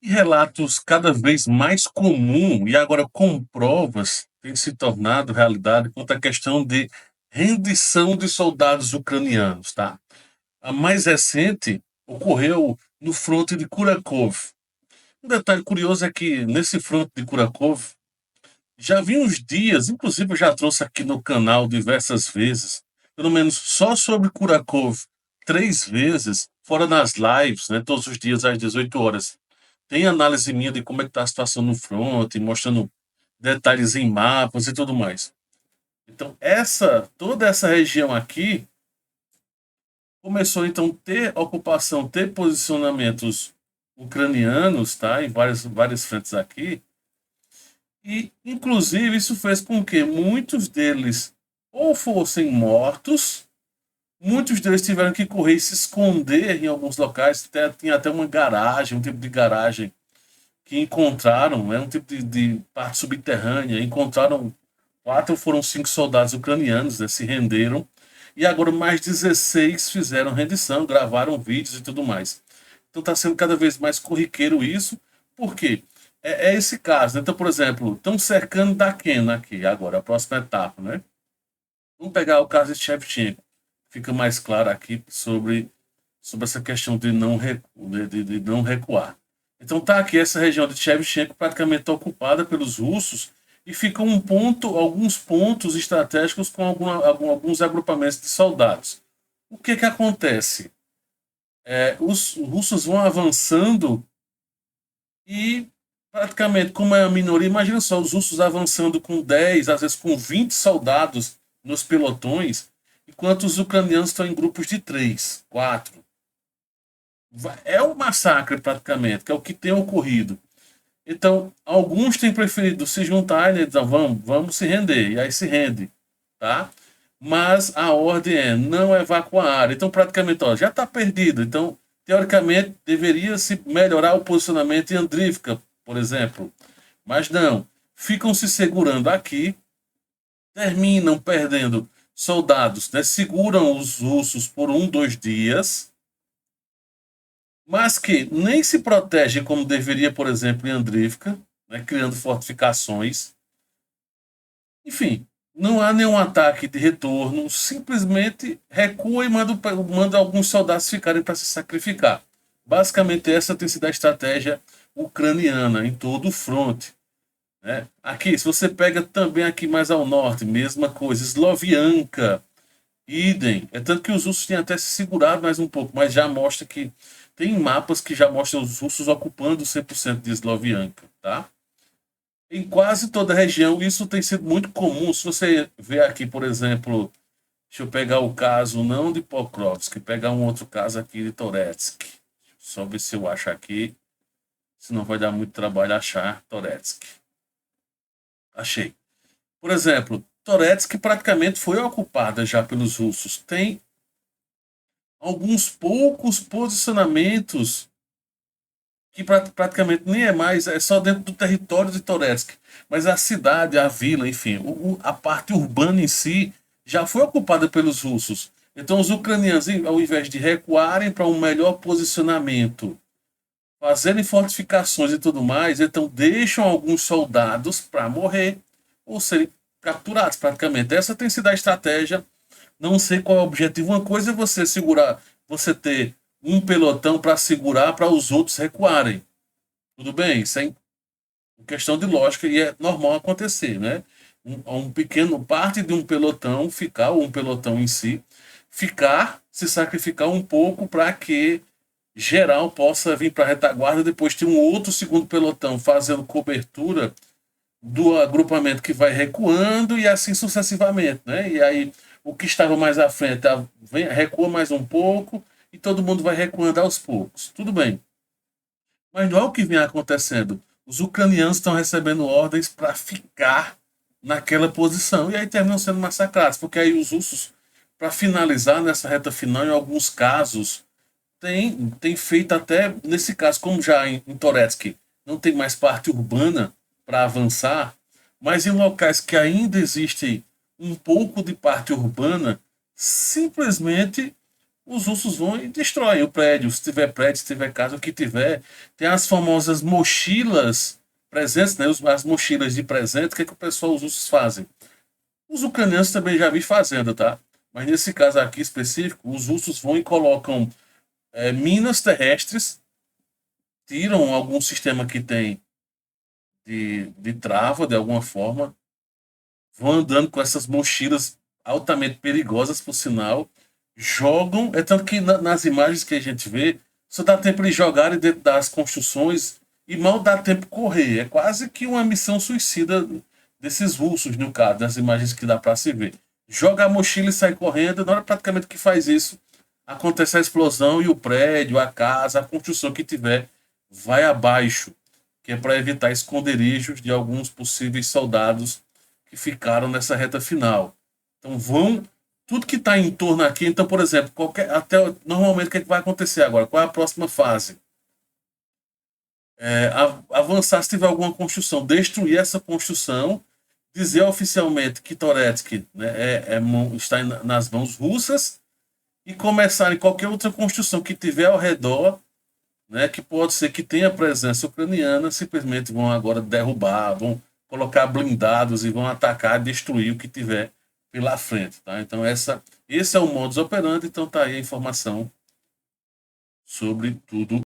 E relatos cada vez mais comum e agora com provas têm se tornado realidade quanto à questão de rendição de soldados ucranianos, tá? A mais recente ocorreu no fronte de Kurakov. Um detalhe curioso é que nesse fronte de Kurakov já vi uns dias, inclusive eu já trouxe aqui no canal diversas vezes, pelo menos só sobre Kurakov, 3 vezes, fora nas lives, né, todos os dias às 18 horas. Tem análise minha de como é que está a situação no front, mostrando detalhes em mapas e tudo mais. Então, toda essa região aqui começou então a ter ocupação, ter posicionamentos ucranianos, tá, em várias frentes aqui, e inclusive isso fez com que muitos deles ou fossem mortos, muitos deles tiveram que correr e se esconder em alguns locais, tinha até uma garagem, um tipo de garagem que encontraram, um tipo de parte subterrânea, encontraram 4 ou foram 5 soldados ucranianos, né, se renderam, e agora mais 16 fizeram rendição, gravaram vídeos e tudo mais. Então está sendo cada vez mais corriqueiro isso, porque é esse caso. Né? Então, por exemplo, estão cercando Daquena aqui, agora, a próxima etapa. Né? Vamos pegar o caso de Shevchenko, fica mais claro aqui sobre essa questão de não recuar. Então tá aqui essa região de Shevchenko praticamente ocupada pelos russos e fica alguns pontos estratégicos com alguns agrupamentos de soldados. O que acontece? Os russos vão avançando e praticamente, como é a minoria, imagina só, os russos avançando com 10, às vezes com 20 soldados nos pelotões, enquanto os ucranianos estão em grupos de 3, 4. É um massacre praticamente, que é o que tem ocorrido. Então, alguns têm preferido se juntar e dizer, vamos se render, e aí se rende, tá? Mas a ordem é não evacuar a área. Então, praticamente, ó, já está perdido. Então, teoricamente, deveria se melhorar o posicionamento em Andrivka, por exemplo. Mas não, ficam se segurando aqui, terminam perdendo soldados, né? Seguram os russos por 1, 2 dias, mas que nem se protege como deveria, por exemplo, em Andrivka, né, criando fortificações. Enfim, não há nenhum ataque de retorno, simplesmente recua e manda alguns soldados ficarem para se sacrificar. Basicamente, essa tem sido a estratégia ucraniana em todo o fronte. Né? Aqui, se você pega também aqui mais ao norte, mesma coisa, Slovianka, idem. É tanto que os russos têm até se segurado mais um pouco, mas já mostra que tem mapas que já mostram os russos ocupando 100% de Slovianka, tá? Em quase toda a região, isso tem sido muito comum. Se você ver aqui, por exemplo, deixa eu pegar o caso não de Pokrovsk, pegar um outro caso aqui de Toretsk. Só ver se eu acho aqui, senão vai dar muito trabalho achar Toretsk. Achei. Por exemplo, Toretsk praticamente foi ocupada já pelos russos. Tem alguns poucos posicionamentos que praticamente nem é mais, é só dentro do território de Toretsk. Mas a cidade, a vila, enfim, a parte urbana em si já foi ocupada pelos russos. Então os ucranianos, ao invés de recuarem para um melhor posicionamento, fazerem fortificações e tudo mais, então deixam alguns soldados para morrer ou serem capturados praticamente. Essa tem sido a estratégia. Não sei qual é o objetivo. Uma coisa é você segurar, você ter um pelotão para segurar para os outros recuarem. Tudo bem? Isso é questão de lógica e é normal acontecer, né? Um pequeno parte de um pelotão ficar, ou um pelotão em si, ficar, se sacrificar um pouco para que geral possa vir para a retaguarda, depois ter um outro segundo pelotão fazendo cobertura do agrupamento que vai recuando e assim sucessivamente, né? E aí o que estava mais à frente recua mais um pouco e todo mundo vai recuando aos poucos. Tudo bem. Mas não é o que vem acontecendo. Os ucranianos estão recebendo ordens para ficar naquela posição e aí terminam sendo massacrados, porque aí os russos, para finalizar nessa reta final, em alguns casos, tem feito até, nesse caso, como já em Toretsk, não tem mais parte urbana para avançar, mas em locais que ainda existe um pouco de parte urbana, simplesmente os russos vão e destroem o prédio. Se tiver prédio, se tiver casa, o que tiver. Tem as famosas mochilas presentes, né? As mochilas de presente. O que, é que o pessoal, os russos fazem? Os ucranianos também já vi fazendo, tá? Mas nesse caso aqui específico, os russos vão e colocam minas terrestres, tiram algum sistema que tem de trava, de alguma forma, vão andando com essas mochilas altamente perigosas, por sinal, jogam. É tanto que nas imagens que a gente vê, só dá tempo de jogarem dentro das construções e mal dá tempo correr. É quase que uma missão suicida desses russos, no caso, das imagens que dá para se ver. Joga a mochila e sai correndo. Na hora praticamente que faz isso, acontece a explosão e o prédio, a casa, a construção que tiver vai abaixo, que é para evitar esconderijos de alguns possíveis soldados que ficaram nessa reta final. Então vão tudo que está em torno aqui. Então, por exemplo, até normalmente o que, é que vai acontecer agora? Qual é a próxima fase? Avançar se tiver alguma construção, destruir essa construção, dizer oficialmente que Toretsky, né, está nas mãos russas e começar em qualquer outra construção que tiver ao redor, né, que pode ser que tenha presença ucraniana, simplesmente vão agora derrubar, vão colocar blindados e vão atacar, destruir o que tiver pela frente, tá? Então esse é o modus operandi, então tá aí a informação sobre tudo